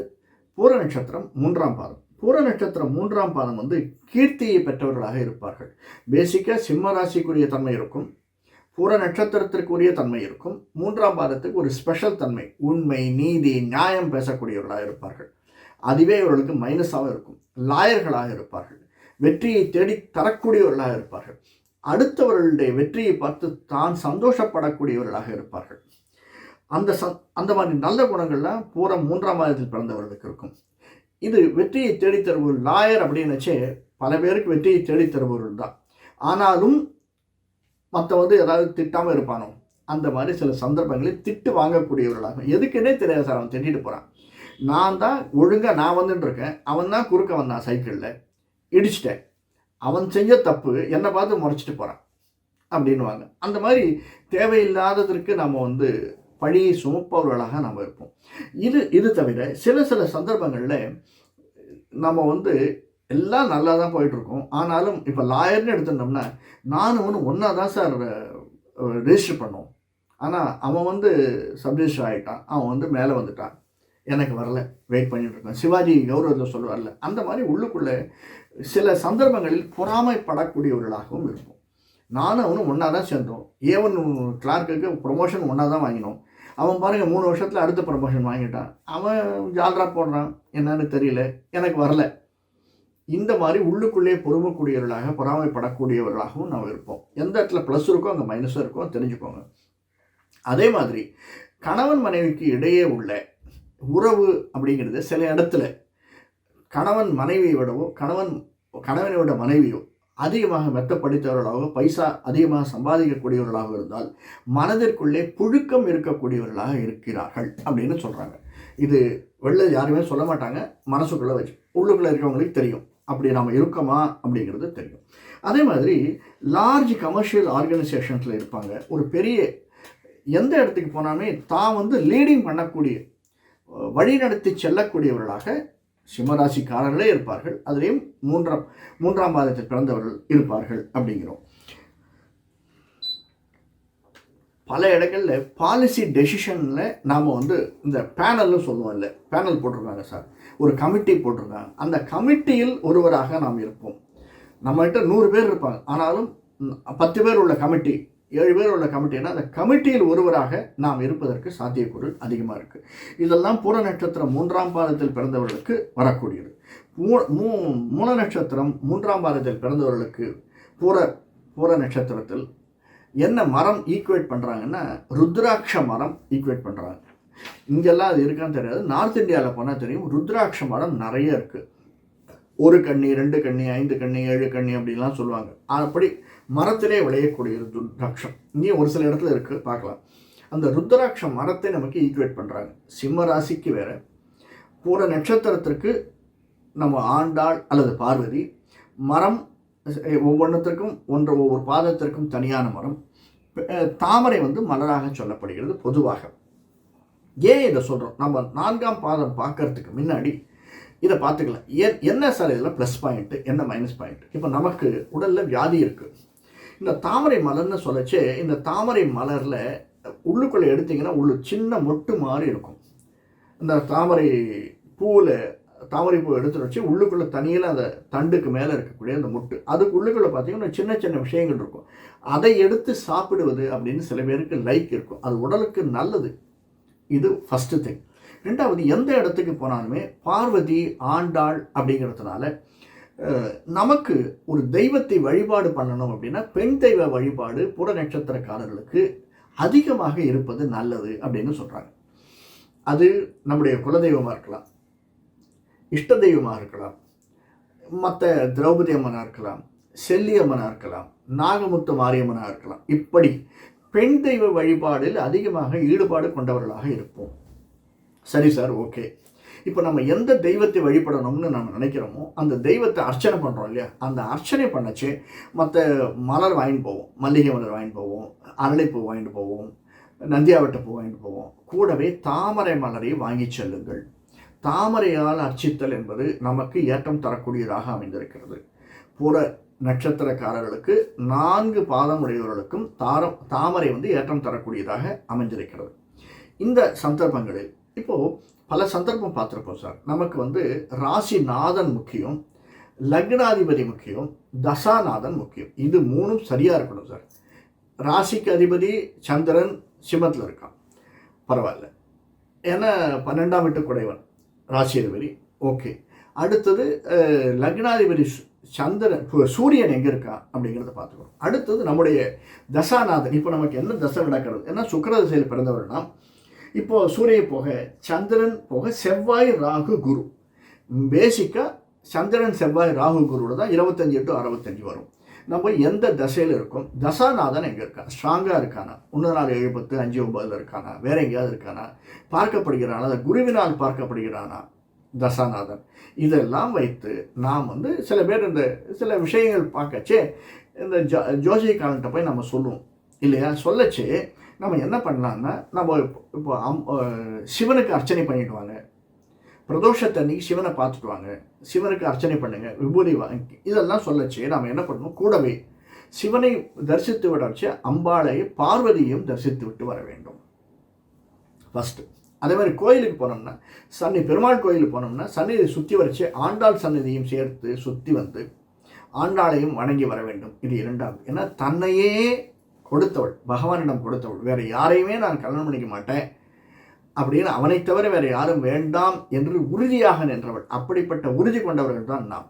பூர நட்சத்திரம் 3ஆம் பாதம். பூர நட்சத்திரம் 3ஆம் பாதம் வந்து கீர்த்தியை பெற்றவர்களாக இருப்பார்கள். பேசிக்காக சிம்ம ராசிக்குரிய தன்மை இருக்கும், பூர நட்சத்திரத்திற்குரிய தன்மை இருக்கும். 3ஆம் பாதத்துக்கு ஒரு ஸ்பெஷல் தன்மை, உண்மை, நீதி, நியாயம் பேசக்கூடியவர்களாக இருப்பார்கள். அதுவே இவர்களுக்கு மைனஸாக இருக்கும். லாயர்களாக இருப்பார்கள், வெற்றியை தேடி தரக்கூடியவர்களாக இருப்பார்கள், அடுத்தவர்களுடைய வெற்றியை பார்த்து தான் சந்தோஷப்படக்கூடியவர்களாக இருப்பார்கள். அந்த மாதிரி நல்ல குணங்கள்லாம் பூரம் 3ஆம் பாதத்தில் பிறந்தவர்களுக்கு இருக்கும். இது வெற்றியை தேடித்தருபவர். லாயர் அப்படின்னுச்சே பல பேருக்கு வெற்றியை தேடித்தருபவர்கள் தான். ஆனாலும் மற்றவங்க ஏதாவது திட்டாமல் இருப்பானோ, அந்த மாதிரி சில சந்தர்ப்பங்களில் திட்டு வாங்கக்கூடியவர்களாக. எதுக்குன்னே தெரியாது சார், அவன் திட்டிட்டு போகிறான், நான் தான் ஒழுங்காக நான் வந்துட்டு இருக்கேன், அவன் தான் குறுக்க வந்தான், சைக்கிளில் இடிச்சிட்டேன், அவன் செஞ்ச தப்பு, என்னை பார்த்து முறைச்சிட்டு போகிறான் அப்படின்வாங்க. அந்த மாதிரி தேவையில்லாததற்கு நம்ம வந்து பழியை சுமப்பவர்களாக நம்ம இருப்போம். இது தவிர சில சந்தர்ப்பங்களில் நம்ம வந்து எல்லாம் நல்லா தான் போயிட்டுருக்கோம். ஆனாலும் இப்போ லாயர்னு எடுத்துட்டோம்னா, நானும் ஒன்றா தான் சார் ரெஜிஸ்டர் பண்ணோம், ஆனால் அவன் வந்து சப்ரிஜிஸ்டர் ஆகிட்டான், அவன் வந்து மேலே வந்துட்டான், எனக்கு வரல, வெயிட் பண்ணிட்டுருக்கேன். சிவாஜி கௌரவத்தில் சொல்லுவார்ல, அந்த மாதிரி உள்ளுக்குள்ளே சில சந்தர்ப்பங்களில் பொறாமைப்படக்கூடியவர்களாகவும் இருக்கும். நானும் அவனும் ஒன்றா தான் சேர்ந்தோம், ஏவன் கிளார்க்குக்கு ப்ரொமோஷன் ஒன்றா தான் வாங்கினோம், அவன் பாருங்கள் 3 வருஷத்தில் அடுத்த ப்ரமோஷன் வாங்கிட்டான், அவன் ஜால்ரா போடுறான், என்னன்னு தெரியல, எனக்கு வரல. இந்த மாதிரி உள்ளுக்குள்ளே பொறுமக்கூடியவர்களாக பொறாமைப்படக்கூடியவர்களாகவும் நம்ம இருப்போம். எந்த இடத்துல ப்ளஸ் இருக்கோ அங்கே மைனஸும் இருக்கோ தெரிஞ்சுக்கோங்க. அதே மாதிரி கணவன் மனைவிக்கு இடையே உள்ள உறவு அப்படிங்கிறது சில இடத்துல கணவன் மனைவியை விடவோ கணவனை விட மனைவியோ அதிகமாக மெத்த படித்தவர்களாக பைசா அதிகமாக சம்பாதிக்கக்கூடியவர்களாக இருந்தால் மனதிற்குள்ளே புழுக்கம் இருக்கக்கூடியவர்களாக இருக்கிறார்கள் அப்படின்னு சொல்கிறாங்க. இது வெளில யாருமே சொல்ல மாட்டாங்க, மனசுக்குள்ளே வச்சு உள்ளுக்குள்ளே இருக்கவங்களுக்கு தெரியும் அப்படி நாம் இருக்கோமா அப்படிங்கிறது தெரியும். அதே மாதிரி லார்ஜ் கமர்ஷியல் ஆர்கனைசேஷன்ஸில் இருப்பாங்க. ஒரு பெரிய எந்த இடத்துக்கு போனாலுமே தான் வந்து லீடிங் பண்ணக்கூடிய வழிநடத்தி செல்லக்கூடியவர்களாக சிம்மராசிக்காரர்களே இருப்பார்கள். அதுலேயும் மூன்றாம் பாதத்தில் பிறந்தவர்கள் இருப்பார்கள் அப்படிங்கிறோம். பல இடங்களில் பாலிசி டெசிஷனில் நாம் வந்து இந்த பேனல்னு சொல்லுவோம், இல்லை பேனல் போட்டிருக்காங்க சார், ஒரு கமிட்டி போட்டிருக்காங்க, அந்த கமிட்டியில் ஒருவராக நாம் இருப்போம். நம்மகிட்ட 100 பேர் இருப்பாங்க, ஆனாலும் 10 பேர் உள்ள கமிட்டி, 7 பேர் உள்ள கமிட்டினா அந்த கமிட்டியில் ஒருவராக நாம் இருப்பதற்கு சாத்தியக்கூறு அதிகமாக இருக்குது. இதெல்லாம் பூர நட்சத்திரம் 3ஆம் பாதத்தில் பிறந்தவர்களுக்கு வரக்கூடியது. மூல நட்சத்திரம் 3ஆம் பாதத்தில் பிறந்தவர்களுக்கு பூர நட்சத்திரத்தில் என்ன மரம் ஈக்குவேட் பண்ணுறாங்கன்னா ருத்ராட்ச மரம் ஈக்குவேட் பண்ணுறாங்க. இங்கெல்லாம் அது இருக்கான்னு தெரியாது, நார்த் இந்தியாவில் போனால் தெரியும். ருத்ராட்ச மரம் நிறைய இருக்குது. 1 கண்ணி, 2 கண்ணி, 5 கண்ணி, 7 கண்ணி அப்படின்லாம் சொல்லுவாங்க. அப்படி மரத்திலே விளையக்கூடிய ருத்ராட்சம் இங்கேயும் ஒரு சில இடத்துல இருக்குது, பார்க்கலாம். அந்த ருத்ராட்ச மரத்தை நமக்கு ஈக்குவேட் பண்ணுறாங்க. சிம்ம ராசிக்கு வேறு, பூர நட்சத்திரத்திற்கு நம்ம ஆண்டாள் அல்லது பார்வதி, மரம் ஒவ்வொன்றுத்திற்கும் ஒவ்வொரு பாதத்திற்கும் தனியான மரம். தாமரை வந்து மலராக சொல்லப்படுகிறது பொதுவாக. ஏன் இதை சொல்கிறோம், நம்ம 4ஆம் பாதம் பார்க்கறதுக்கு முன்னாடி இதை பார்த்துக்கலாம். என்ன சார் இதில் ப்ளஸ் பாயிண்ட்டு, என்ன மைனஸ் பாயிண்ட்? இப்போ நமக்கு உடலில் வியாதி இருக்குது. இந்த தாமரை மலர்னு சொல்லச்சே, இந்த தாமரை மலரில் உள்ளுக்குள்ளே எடுத்திங்கன்னா சின்ன மொட்டு மாதிரி இருக்கும். இந்த தாமரை பூ எடுத்து வச்சு உள்ளுக்குள்ளே தனியில் அந்த தண்டுக்கு மேலே இருக்கக்கூடிய அந்த மொட்டு, அதுக்கு உள்ளுக்குள்ளே பார்த்தீங்கன்னா சின்ன சின்ன விஷயங்கள் இருக்கும். அதை எடுத்து சாப்பிடுவது அப்படின்னு சில பேருக்கு லைக் இருக்கும். அது உடலுக்கு நல்லது. இது ஃபஸ்ட்டு திங். 2வது, எந்த இடத்துக்கு போனாலுமே பார்வதி ஆண்டாள் அப்படிங்கிறதுனால நமக்கு ஒரு தெய்வத்தை வழிபாடு பண்ணணும் அப்படின்னா பெண் தெய்வ வழிபாடு புற நட்சத்திரக்காரர்களுக்கு அதிகமாக இருப்பது நல்லது அப்படின்னு சொல்கிறாங்க. அது நம்முடைய குலதெய்வமாக இருக்கலாம், இஷ்ட தெய்வமாக இருக்கலாம், மற்ற திரௌபதி அம்மனாக இருக்கலாம், செல்லி அம்மனாக இருக்கலாம், நாகமுத்து மாரியம்மனாக இருக்கலாம். இப்படி பெண் தெய்வ வழிபாடில் அதிகமாக ஈடுபாடு கொண்டவர்களாக இருப்போம். சரி சார், ஓகே. இப்போ நம்ம எந்த தெய்வத்தை வழிபடணும்னு நம்ம நினைக்கிறோமோ அந்த தெய்வத்தை அர்ச்சனை பண்ணுறோம் இல்லையா, அந்த அர்ச்சனை பண்ணச்சு மற்ற மலர் வாங்கிட்டு போவோம், மல்லிகை மலர் வாங்கிட்டு போவோம், அரளிப்பூ வாங்கிட்டு போவோம், நந்தியாவட்ட பூ வாங்கிட்டு போவோம், கூடவே தாமரை மலரை வாங்கி செல்லுங்கள். தாமரையால் அர்ச்சித்தல் என்பது நமக்கு ஏற்றம் தரக்கூடியதாக அமைந்திருக்கிறது. புற நட்சத்திரக்காரர்களுக்கு 4 பாதம் உடையவர்களுக்கும் தாமரை ஏற்றம் தரக்கூடியதாக அமைஞ்சிருக்கிறது. இந்த சந்தர்ப்பங்களில் இப்போது பல சந்தர்ப்பம் பார்த்துருப்போம் சார். நமக்கு ராசிநாதன் முக்கியம், லக்னாதிபதி முக்கியம், தசாநாதன் முக்கியம். இது 3ம் சரியாக இருக்கணும் சார். ராசிக்கு அதிபதி சந்திரன் சிம்மத்தில் இருக்கான், பரவாயில்ல, ஏன்னா 12ஆம் வீட்டுக்குடையவன் ராசி அதிபதி, ஓகே. அடுத்தது லக்னாதிபதி சந்திரன், சூரியன் எங்கே இருக்கா அப்படிங்கிறத பார்த்துக்கணும். அடுத்தது நம்முடைய தசாநாதன். இப்போ நமக்கு என்ன தசை நடக்கிறது, ஏன்னா சுக்கிர திசையில் பிறந்தவர்னா இப்போது சூரியன் போக சந்திரன் போக செவ்வாய் ராகு குரு. பேசிக்காக சந்திரன் செவ்வாய் ராகு குருவில் தான் 25 to 65 வரும். நம்ம எந்த தசையில் இருக்கோம், தசாநாதன் எங்கே இருக்கான், ஸ்ட்ராங்காக இருக்கானா, 1 4 7 10 5 9 இருக்கானா, வேற எங்கேயாவது இருக்கானா, பார்க்கப்படுகிறானா, அதை குருவினால் பார்க்கப்படுகிறானா தசாநாதன். இதெல்லாம் வைத்து நாம் சில பேர் இந்த சில விஷயங்கள் பார்க்கச்சே இந்த ஜோசிய காலன்ட்ட போய் நம்ம சொல்லுவோம் இல்லையா. சொல்லச்சு நம்ம என்ன பண்ணலான்னா, நம்ம இப்போ சிவனுக்கு அர்ச்சனை பண்ணிடுவாங்க, பிரதோஷத்தன்னைக்கு சிவனை பார்த்துட்டு வாங்க, சிவனுக்கு அர்ச்சனை பண்ணுங்க, விபூதி வாங்கி, இதெல்லாம் சொல்லச்சு நாம் என்ன பண்ணணும், கூடவே சிவனை தரிசித்து விட வச்சு அம்பாளையை பார்வதியும் தரிசித்து விட்டு வர வேண்டும் ஃபஸ்ட்டு. அதே மாதிரி கோயிலுக்கு போனோம்னா, பெருமாள் கோயிலுக்கு போனோம்னா சந்நிதியை சுற்றி வரைச்சு ஆண்டாள் சந்நிதியும் சேர்த்து சுற்றி ஆண்டாளையும் வணங்கி வர வேண்டும். இது 2வது. ஏன்னா தன்னையே கொடுத்தவள், பகவானிடம் கொடுத்தவள், வேறு யாரையுமே நான் கல்யாணம் பண்ணிக்க மாட்டேன் அப்படின்னு அவனை தவிர வேறு யாரும் வேண்டாம் என்று உறுதியாக நின்றவள். அப்படிப்பட்ட உறுதி கொண்டவர்கள் தான் நாம்.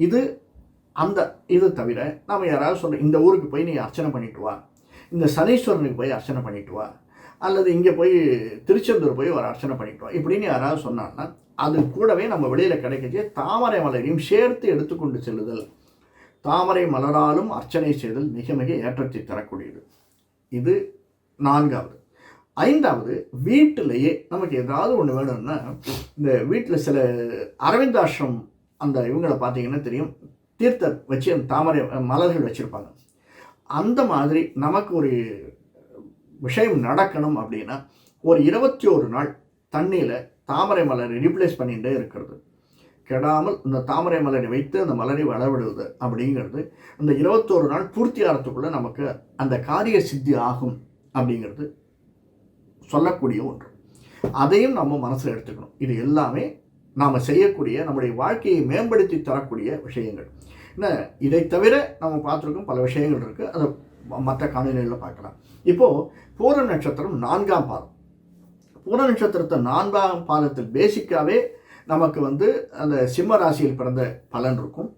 இது தவிர நாம் யாராவது சொல்கிறோம், இந்த ஊருக்கு போய் நீ அர்ச்சனை பண்ணிட்டு வா, இந்த சனீஸ்வரனுக்கு போய் அர்ச்சனை பண்ணிட்டு வா, அல்லது இங்கே போய் திருச்செந்தூர் போய் ஒரு அர்ச்சனை பண்ணிட்டு வா இப்படின்னு யாராவது சொன்னான்னா, அது கூடவே நம்ம வெளியில் கிடைக்கச்சே தாமரை மலரையும் சேர்த்து எடுத்துக்கொண்டு செல்லுதல், தாமரை மலராலும் அர்ச்சனை செய்தல் மிக மிக ஏற்றத்தை தரக்கூடியது. இது 4வது. 5வது, வீட்டிலேயே நமக்கு ஏதாவது ஒன்று வேணும்னா, இந்த வீட்டில் சில அரவிந்தாசிரம் அந்த இவங்களை பார்த்தீங்கன்னா தெரியும், தீர்த்தர் வச்சு அந்த தாமரை மலர்கள் வச்சுருப்பாங்க. அந்த மாதிரி நமக்கு ஒரு விஷயம் நடக்கணும் அப்படின்னா ஒரு 21 நாள் தண்ணியில் தாமரை மலரை ரீப்ளேஸ் பண்ணிகிட்டே இருக்கிறது, கெடாமல் இந்த தாமரை மலரை வைத்து அந்த மலரை வளவிடுவது அப்படிங்கிறது அந்த 21 நாள் பூர்த்தி ஆகிறதுக்குள்ளே நமக்கு அந்த காரிய சித்தி ஆகும் அப்படிங்கிறது சொல்லக்கூடிய ஒன்று. அதையும் நம்ம மனசில் எடுத்துக்கணும். இது எல்லாமே நாம் செய்யக்கூடிய நம்முடைய வாழ்க்கையை மேம்படுத்தி தரக்கூடிய விஷயங்கள். இதை தவிர நம்ம பார்த்துருக்கோம் பல விஷயங்கள் இருக்குது, அதை மற்ற காணொலிகளில் பார்க்கலாம். இப்போது பூர நட்சத்திரம் 4ஆம் பாதம். பூர நட்சத்திரத்தை 4ஆம் பாதத்தில் பேசிக்காகவே நமக்கு அந்த சிம்ம ராசியில் பிறந்த பலன் இருக்கும்.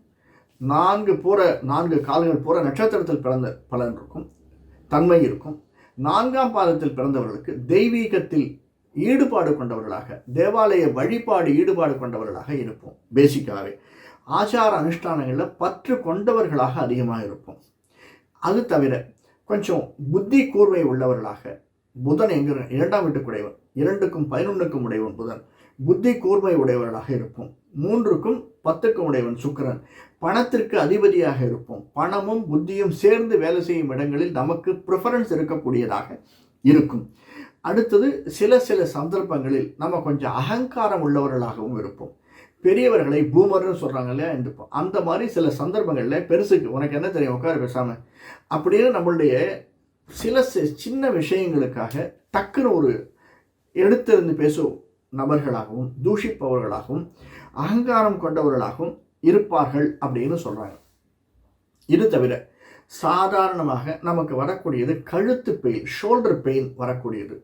4 கால்கள் பூர நட்சத்திரத்தில் பிறந்த பலன் இருக்கும், தன்மை இருக்கும். 4ஆம் பாதத்தில் பிறந்தவர்களுக்கு தெய்வீகத்தில் ஈடுபாடு கொண்டவர்களாக, தேவாலய வழிபாடு ஈடுபாடு கொண்டவர்களாக இருப்போம். பேசிக்காகவே ஆச்சார அனுஷ்டானங்களில் பற்று கொண்டவர்களாக அதிகமாக இருப்போம். அது தவிர கொஞ்சம் புத்தி கூர்மை உள்ளவர்களாக, புதன் என்கிற 2ஆம் வீட்டுக்குடையவன், 2க்கும் 11க்கும் உடையவன் புதன், புத்தி கூர்மை உடையவர்களாக இருப்போம். 3க்கும் 10க்கும் உடையவன் சுக்கிரன், பணத்திற்கு அதிபதியாக இருப்போம். பணமும் புத்தியும் சேர்ந்து வேலை செய்யும் இடங்களில் நமக்கு ப்ரிஃபரன்ஸ் இருக்கக்கூடியதாக இருக்கும். அடுத்தது சில சந்தர்ப்பங்களில் நம்ம கொஞ்சம் அகங்காரம் உள்ளவர்களாகவும் இருப்போம். பெரியவர்களை பூமர்னு சொல்கிறாங்க இல்லையா, அந்த மாதிரி சில சந்தர்ப்பங்களில் பெருசுக்கு உனக்கு என்ன தெரியும் உட்கார பேசாமல் அப்படின்னு நம்மளுடைய சில சின்ன விஷயங்களுக்காக டக்குன்னு ஒரு எடுத்திருந்து பேசும் நபர்களாகவும் தூஷிப்பவர்களாகவும் அகங்காரம் கொண்டவர்களாகவும் இருப்பார்கள் அப்படின்னு சொல்கிறாங்க. இது தவிர சாதாரணமாக நமக்கு வரக்கூடியது கழுத்து பெயின், ஷோல்டர் பெயின் வரக்கூடியது,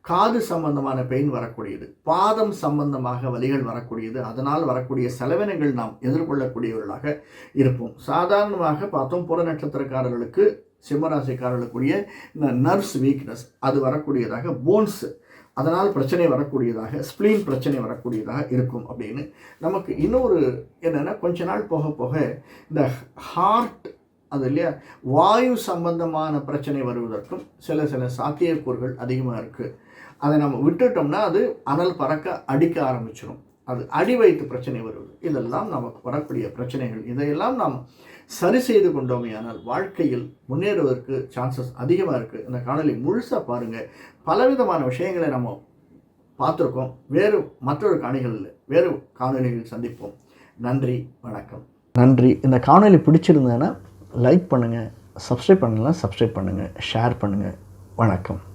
காது சம்பந்தமான பெயின் வரக்கூடியது, பாதம் சம்பந்தமாக வலிகள் வரக்கூடியது, அதனால் வரக்கூடிய செலவினங்கள் நாம் எதிர்கொள்ளக்கூடியவர்களாக இருப்போம். சாதாரணமாக பார்த்தோம் புற நட்சத்திரக்காரர்களுக்கு, சிம்மராசிக்காரர்களுக்குரிய இந்த நர்வ்ஸ் வீக்னஸ் அது வரக்கூடியதாக, போன்ஸ் அதனால் பிரச்சனை வரக்கூடியதாக, ஸ்ப்ளீன் பிரச்சனை வரக்கூடியதாக இருக்கும். அப்படின்னு நமக்கு இன்னொரு என்னென்னா, கொஞ்ச நாள் போக போக இந்த ஹார்ட் அது இல்லையா, வாயு சம்பந்தமான பிரச்சனை வருவதற்கும் சில சாத்தியக்கூறுகள் அதிகமாக இருக்குது. அதை நம்ம விட்டுட்டோம்னா அது அனல் பறக்க அடிக்க ஆரம்பிச்சிடும். அது அடி வயிற்று பிரச்சனை வருவது. இதெல்லாம் நமக்கு வரக்கூடிய பிரச்சனைகள். இதையெல்லாம் நாம் சரி செய்து கொண்டோமேயானால் வாழ்க்கையில் முன்னேறுவதற்கு சான்சஸ் அதிகமாக இருக்குது. இந்த காணொலி முழுசாக பாருங்கள். பலவிதமான விஷயங்களை நம்ம பார்த்துருக்கோம். மற்றொரு வேறு காணொலிகளில் சந்திப்போம். நன்றி, வணக்கம். நன்றி. இந்த காணொலி பிடிச்சிருந்தேன்னா லைக் பண்ணுங்கள், சப்ஸ்கிரைப் பண்ணலாம் சப்ஸ்கிரைப் பண்ணுங்கள், ஷேர் பண்ணுங்கள். வணக்கம்.